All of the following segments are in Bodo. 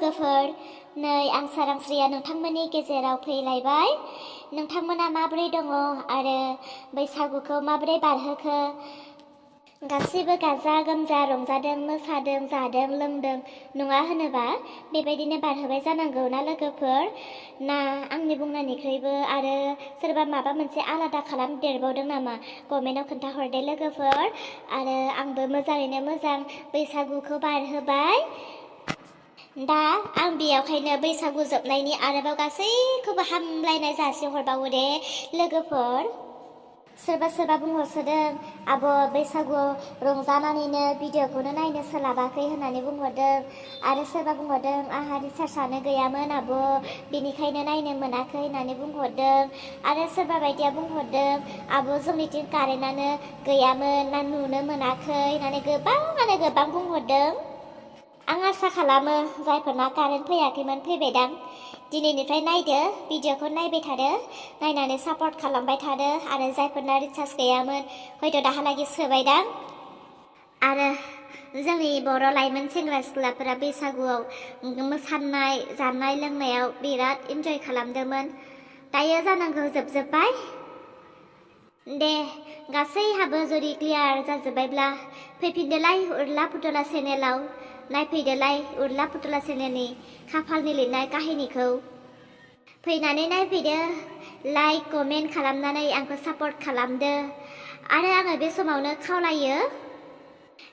लोगोफोर नै आं सोरांस्रिया नोंथांमोननि गेजेराव फैलायबाय। नोंथांमोना माबोरै दङ आरो बैसागुखौ माबोरै बारहोखो? गासिबो गाजा गोमजा रंजादों, मोसादों, जादों, लोंदों नङा होनोबा? बेबायदिनो बारहोबाय जानांगौ ना लोगोफोर? ना आंनि बुंनायनिख्रुइबो आरो सोरबा माबा मोनसे आलादा खालामदेरबावदों नामा? कमेन्टआव खोन्थाहरदे लोगोफोर। आरो आंबो मोजाङैनो मोजां बैसागुखौ बारहोबाय। दा आं बेयावखायनो बैसागु जोबनायनि आरोबाव गासैखौबो हामलायनाय जासिहरबावो दे लोगोफोर। सोरबा सोरबा बुंहरसोदों आब' बैसागुआव रंजानानैनो भिडिअखौनो नायनो सोलाबाखै होननानै बुंहरदों। आरो सोरबा बुंहरदों आंहा रिसार्जआनो गैयामोन आब' बेनिखायनो नायनो मोनाखै होननानै बुंहरदों। आरो सोरबा बायदिया बुंहरदों आब' जोंनिथिं कारेन्टआनो गैयामोन ना नुनो मोनाखै होननानै गोबाङानो गोबां बुंहरदों। आं आसा खालामो जायफोरना कारेन्ट फैयाखैमोन फैबायदां। दिनैनिफ्राय नायदो, भिडिअखौ नायबाय थादो, नायनानै सापर्ट खालामबाय थादो। आरो जायफोरना रिचार्ज गैयामोन हयथ' दाहालागि सोबायदां। आरो जोंनि बर' लाइमोन सेंग्रा सिख्लाफोरा बैसागुआव मोसानाय जानाय लोंनायाव बिराद इन्जय खालामदोंमोन। दायो जानांगौ जोबजोब्बाय। दे गासैहाबो जुदि क्लियार जाजोब्बायब्ला फैफिनदोलाय उरला फुथुला चेनेलाव, नायफैदोलाय उरला फुथुला चेनेलनि खाफालनि लिरनाय काहिनिखौ। फैनानै नायफैदो, लाइक कमेन्ट खालामनानै आंखौ सापर्ट खालामदो। आरो आङो बे समावनो खावलायो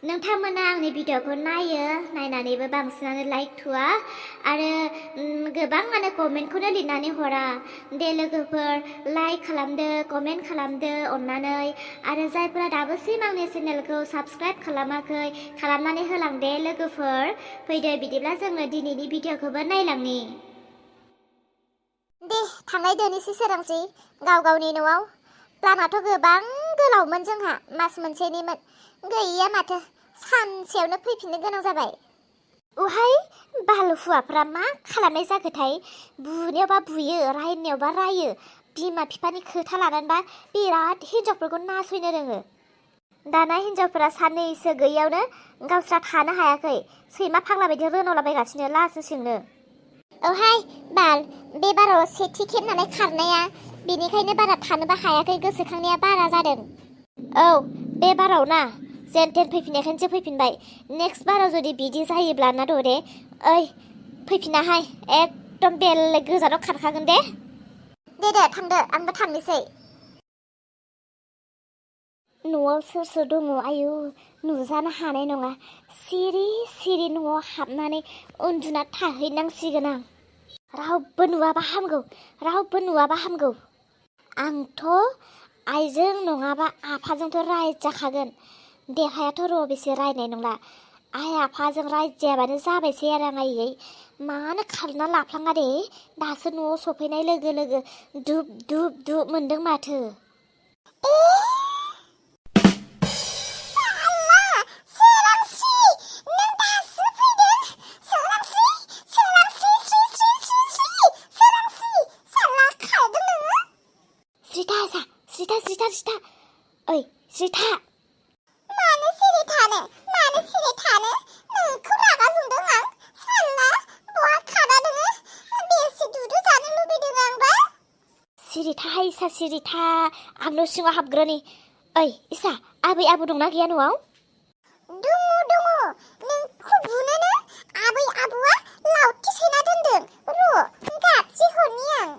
नोंथांमोना आंनि भिडिअखौ नायो, नायनानैबो बांसिनानो लाइक थुआ आरो गोबाङानो कमेन्टखौनो लिरनानै हरा। दे लोगोफोर लाइक खालामदो, कमेन्ट खालामदो अननानै। आरो जायफोरा दाबोसिम आंनि चेनेलखौ साबस्क्राइब खालामाखै खालामनानै होलांदे लोगोफोर। फैदो बिदिब्ला जोङो दिनैनि भिडिअखौबो नायलांनि। दे थांनायदोनिसै सोरांसै गाव गावनि न'आव। प्लानाथ' गोबां गोलावमोन जोंहा, मास मोनसेनिमोन। गैया माथो सानसेयावनो फैफिननो गोनां जाबाय। उहाय बाल हुवाफ्रा मा खालामनाय जाखोथाय? बुनायावबा बुयो, रायनायावबा रायो। बिमा बिफानि खोथा लानानैबा बिराद हिन्जावफोरखौ नासयनो रोङो। दाना हिन्जावफोरा साननैसो गैयियावनो गावस्रा थानो हायाखै, सैमा फाग्ला बायदि रोनावलाबायगासिनो लासिं सिंनो। औहाय बाल, बे बाराव सेथि खेब नालाय खारनाया, बेनिखायनो बारा थानोबो हायाखै, गोसोखांनाया बारा जादों। औ बे बाराव ना जेन थेन फैफिननायखायनोसो फैफिनबाय। नेक्स्ट बाराव जुदि बिदि जायोब्ला ना दरे ओइ फैफिनाहाय, एकदम बेलेग गोजानाव खारखागोन दे। दे थांदो, आंबो थांनोसै। न'आव सोर सोर दङ आयु नुजानो हानाय नङा। सिरि सिरि न'आव हाबनानै उन्दुना थाहैनांसिगोन आं। रावबो नुवाबा हामगौ, रावबो नुवाबा हामगौ। आंथ' आइजों नङाबा आफाजोंथ' रायजाखागोन। देहायाथ' र' बेसे रायनाय नंला। आइ आफाजों रायजायाबानो जाबायसै आरो आं आइयै। मानो खारना लाफ्लाङा दे, दासो न'आव सफैनाय लोगो लोगो दुब दुब दुब मोनदों माथो। श्रिथा ओइ श्रिथा, मानो सिरि थानो, मानो सिरि थानो? नोंखौ रागा जोंदों आं। साला बहा खाना दोङो, बेसे दुदु जानो लुबैदों आंबा। सिरिथा इसा सिरिथा, आं न' सिङाव हाबग्रोनि। ओइ इसा आबै आबौ दंना गैया न'आव? दङ नोंखौ बुनोनो आबै आबौआ लावथि सैना दोनदों। र' गाबसि हरनि आं।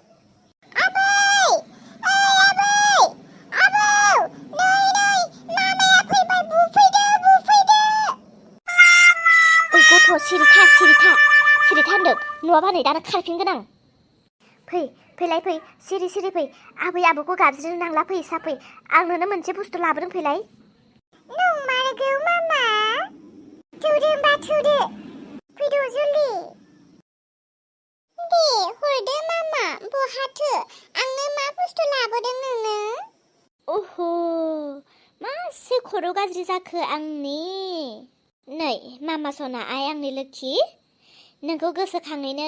सिरिथा होनदों, नङाबा नै दानो खारफिनगोन आं। फैलाय फै, सिरि सिरि फै। आबै आबौखौ गाबज्रिनो नांला, फै सा फै। आं नोंनो मोनसे बुस्थु लाबोदों, फैलाय। नंमारगौ मामा? थौदो होनबा थौदो, फैद' जल्दि। दे हरदो मामा, बहाथो? आंनो मा बुस्थु लाबोदों नोंनो? अह मासे खर' गाज्रि जाखो आंनि? नै मामा सना आइ आंनि लोखि, नोंखौ गोसोखाङैनो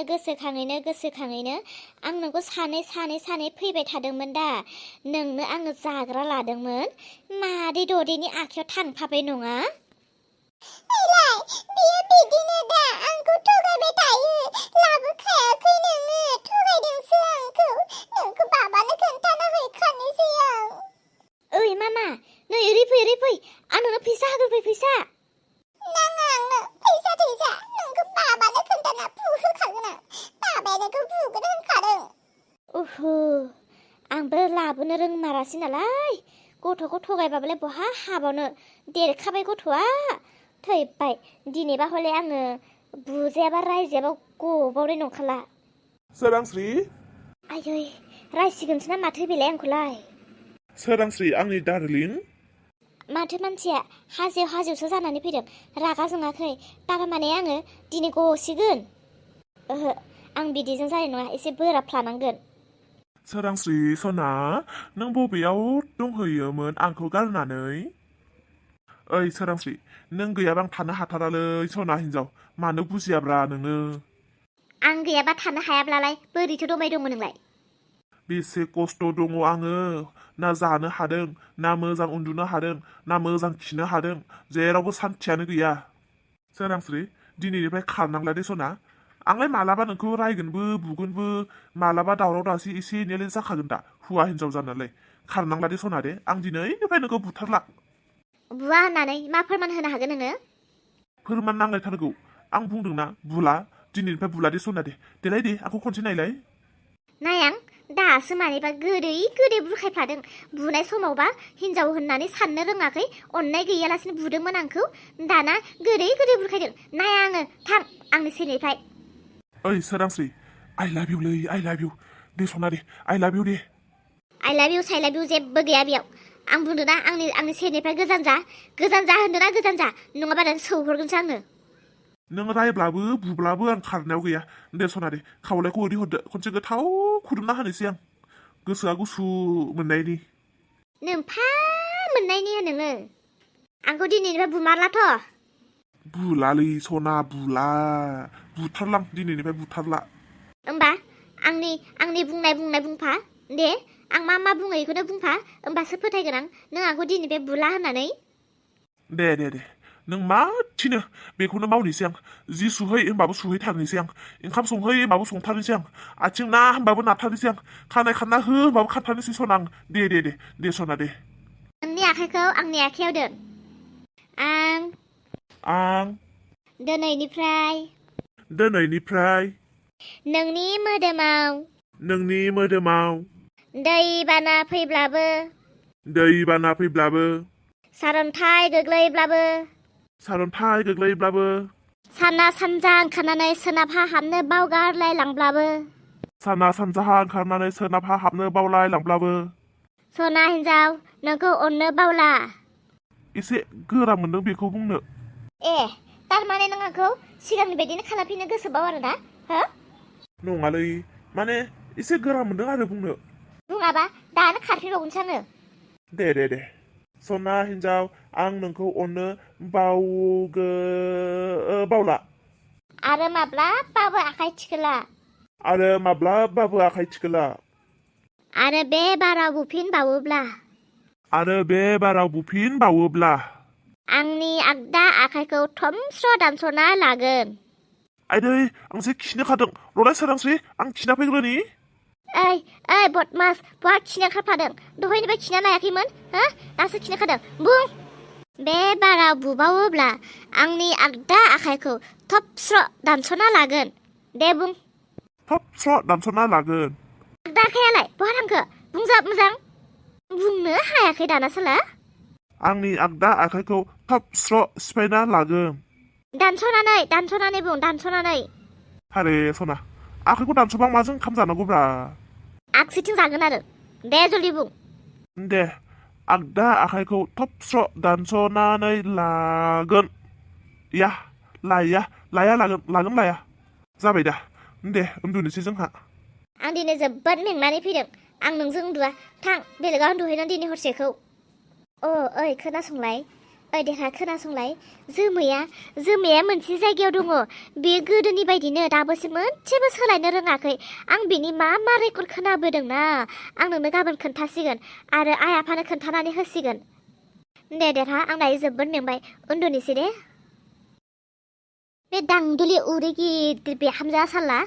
आं नोंखौ सानै फैबाय थादोंमोन दा। नोंनो आङो जाग्रा लादोंमोन, मादै ददेनि आखायाव थांफाबाय नङा? नायलाय बियो बिदिनो दा आंखौ थगायबाय थायो लाबोखायाखै नोङो थगायदोंसो नोंखौ बाबानो खोन्थाना हैखानोसै आं ओइ मामा नै ओरै फै आं नोंनो फैसा होगोन फैसा नाङा आंनो फैसा थैसा नोंखौ बाबानो खोन्थाना होखागोन आं बाबाया नोंखौ बुगोन होनखादों ओहो आंबो लाबोनो रोंमारासै नालाय गथ'खौ थगायबाबलाय बहा हाबावनो देरखाबाय गथ'आ थैबाय दिनैबा हले आङो बुजायाबा रायजायाबा गबावनाय नंखाला सोरांस्रि आयै रायसिगोनसो ना माथो बेलाय आंखौलाय सोरांस्रि आंनि डार्लिं माथो मानसिया हाजोआवसो जानानै फैदों रागा जोङाखै थारमाने आङो दिनै गसिगोन ओहो आं बिदिजों जानाय नङा एसे बोराब लानांगोन सोरांस्रि सना नों बबेयाव दंहैयोमोन आंखौ गारनानै ओइ सोरांस्रि नों गैयाबा आं थानो हाथारालै सना हिन्जाव मानो बुजियाब्रा नोङो आं गैयाबा थानो हायाब्लालाय बोरैथो दंबाय दङ नोंलाय बेसे खस्थ' दङ आङो ना जानो हादों ना मोजां उन्दुनो हादों ना मोजां खिनो हादों जेरावबो सान्थियानो गैया सोरांस्रि दिनैनिफ्राय खारनांला दे सना आंलाय मालाबा नोंखौ रायगोनबो बुगोनबो मालाबा दावराव दावसि एसे एनैलाय जाखागोन दा हौवा हिन्जाव जानानै खारनांला दे सना दे आं दिनैनिफ्राय नोंखौ बुथारला बुवा होननानै मा फोरमान होनो हागोन नोङो फोरमान नांलायथारगौ आं बुंदोंना बुला दिनैनिफ्राय बुला दे सना दे देलाय दे आंखौ खनसे नायलाय नायां दासो मानिबा गोदै बुरखायफ्लादों बुनाय समावबा हिन्जाव होननानै साननो रोङाखै अननाय गैयालासिनो बुदोंमोन आंखौ दाना गोदै बुरखायदों नाया आङो थां आंनि सेरनिफ्राय ओइ सोरांस्रि आइ लाभ इउ लै आइ लाभ इउ दे सना दे आइ लाभ इउ दे आइ लाभ इउ साइ लाभ इउ जेबो गैया बेयाव आं बुंदोंना आंनि सेरनिफ्राय गोजान जा होनदोंना गोजान जा नङाबा दानो सौहरगोनसो आङो नों रायब्लाबो बुब्लाबो आं खारनायाव गैया दे सना दे खावलायखौ ओरै हरदो खनसे गोथाव खुदुमना होनोसै आं गोसोआ गुसु मोननायनि नोमफा मोननायनि नोङो आंखौ दिनैनिफ्राय बुमारलाथ' बुलालै सना बुला बुथारलां दिनैनिफ्राय बुथारला होमबा आंनि बुंनाय बुंफा दे आं मा बुङो बेखौनो बुंफा होमबासो फोथायगोन आं नों आंखौ दिनैनिफ्राय बुला होननानै दे नों मा थिनो बेखौनो मावनोसै आं जि सुहै होनबाबो सुहैथारनोसै आं ओंखाम संहै होनबाबो संथारनोसै आं आथिं ना होनबाबो नाथारनोसै आं खानाय खानना हो होनबाबो खानथारनोसै सना आं दे सना दे नोंनि आखाइखौ आंनि आखाइयाव दोन आं दिनैनिफ्राय नोंनि मोदोमाव दैबाना फैब्लाबो सारन्थाइ गोग्लैब्लाबो साना सानजा ओंखारनानै सोनाबहा हाबनो बावलायलांब्लाबो सना हिन्जाव नोंखौ अननो बावला एसे गोरा मोनदों बेखौ बुंनो थारमाने नों आंखौ सिगांनि बायदिनो खालामफिननो गोसोबाव आरोना हो नङालै माने एसे गोरा मोनदों आरो बुंनो बुङाबा दानो खारफिनबावगोनसो आङो दे सना हिन्जाव आं नोंखौ अननो बावला आरो माब्लाबाबो आखाइ थिखोला आरो बे बाराव बुफिनबावोब्ला आंनि आगदा आखाइखौ थमस्र' दानस'ना लागोन आइदै आं जे खिनो खादों रलाय सोरांस्रि आं खिना फैग्रोनि ओइ बदमास बहा खिनो ओंखारफादों दहायनिफ्राय खिना लायाखैमोन हो दासो खिनो खादों बुं बे बाराव बुबावोब्ला आंनि आगदा आखाइखौ थबस्र' दानस'ना लागोन दे बुं थबस्र' दानस'ना लागोन आगदा आखाइयालाय बहा थांखो बुंजाब मोजां बुंनो हायाखै दाना साला आंनि आगदा आखाइखौ थबस्र' सिफायना लागोन दानस'नानै बुं हारे सना आखाइखौ दानस'बा माजों ओंखाम जानांगौब्रा आगसिथिं जागोन आरो दे जल्दि बुं दे आगदा आखाइखौ थबस्र' दानस'नानै लागोन लाया जाबाय दा दे उन्दुनोसै जोंहा आं दिनै जोबोद मेंनानै फैदों आं नोंजों उन्दुआ थां बेलेगाव उन्दुहैनां दिनै हरसेखौ ओइ खोनासंलाय जोमैया मोनसे जायगायाव दङ बेयो गोदोनि बायदिनो दाबोसो मोनसेबो सोलायनो रोङाखै आं बिनि मा रेकर्ड खोनाबोदोंना आं नोंनो गाबोन खोन्थासिगोन आरो आइ आफानो खोन्थानानै होसिगोन दे देरहा आं दायो जोबोद मेंबाय उन्दुनोसै दे बे दांदुलि उदै गिदिर बे हामजा साला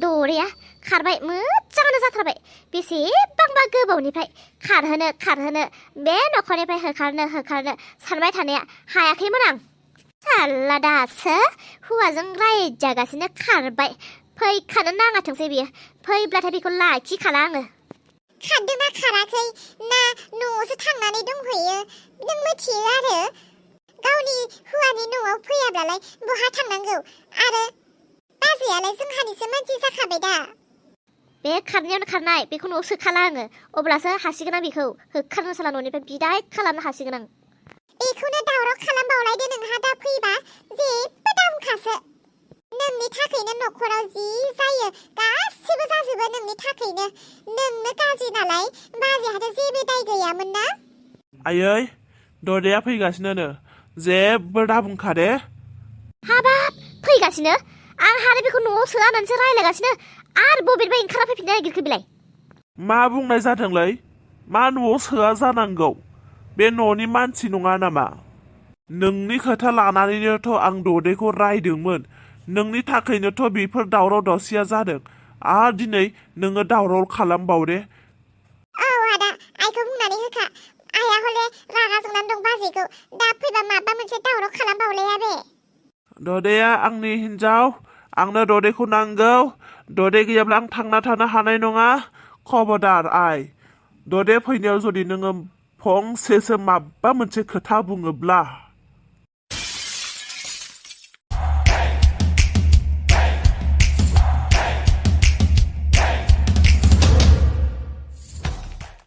दरेया खारबाय मोजाङानो जाथारबाय बेसेबांबा गोबावनिफ्राय खारहोनो बे न'खरनिफ्राय होखारनो सानबाय थानाया हायाखैमोन आं साला दासो हौवाजों रायजागासिनो खारबाय फैखानो नाङाथोंसै बियो फैब्लाथाय बेखौ लाखिखाला आङो खारदोंना खाराखै ना न'आवसो थांनानै दंहैयो नों मिथियो आरो गावनि हौवानि न'आव फैयाब्लालाय बहा थांनांगौ आरो बाजैयालाय जोंहानिसो मानसि जाखाबाय दा बे खारनायावनो खारनाय बेखौ न'आव सोखाला आङो अब्लासो हासिगोन आं बेखौ होखारनो साला न'निफ्राय बिदाय खालामनो हासिगोन आं बेखौनो दावराव खालामबावलायदो नोंहा दा फैबा जेबो दामखासो नोंनि थाखायनो न'खराव जि जायो गासिबो जाजोबो नोंनि थाखायनो नोंनो गाज्रि नालाय बाजैहाथ' जेबो दाय गैयामोन ना आयै ददेया फैगासिनो जेबो दा बुंखा दे हाबाब फैगासिनो आं हानो बेखौ न'आव सोलानानैसो रायलायगासिनो आरो बबेनिफ्राय ओंखारना फैफिननो नागिरखो बेलाय मा बुंनाय जादोंलै मा न'आव सोआ जानांगौ बे न'नि मानसि नङा नामा नोंनि खोथा लानानैनोथ' आं ददेखौ रायदोंमोन नोंनि थाखायनोथ' बेफोर दावराव दावसिया जादों आरो दिनै नोङो दावराव खालामबावदे औ आदा आइखौ बुंनानै होखा आइया हले रागा जोंनानै दं बाजैखौ दा फैबा माबा मोनसे दावराव खालामबावलाया बे ददेया आंनि हिन्जाव आंनो ददेखौ नांगौ ददे गैयाब्ला आं थांना थानो हानाय नङा खबरदार आइ ददे फैनायाव जुदि नोङो फंसेसो माबा मोनसे खोथा बुङोब्ला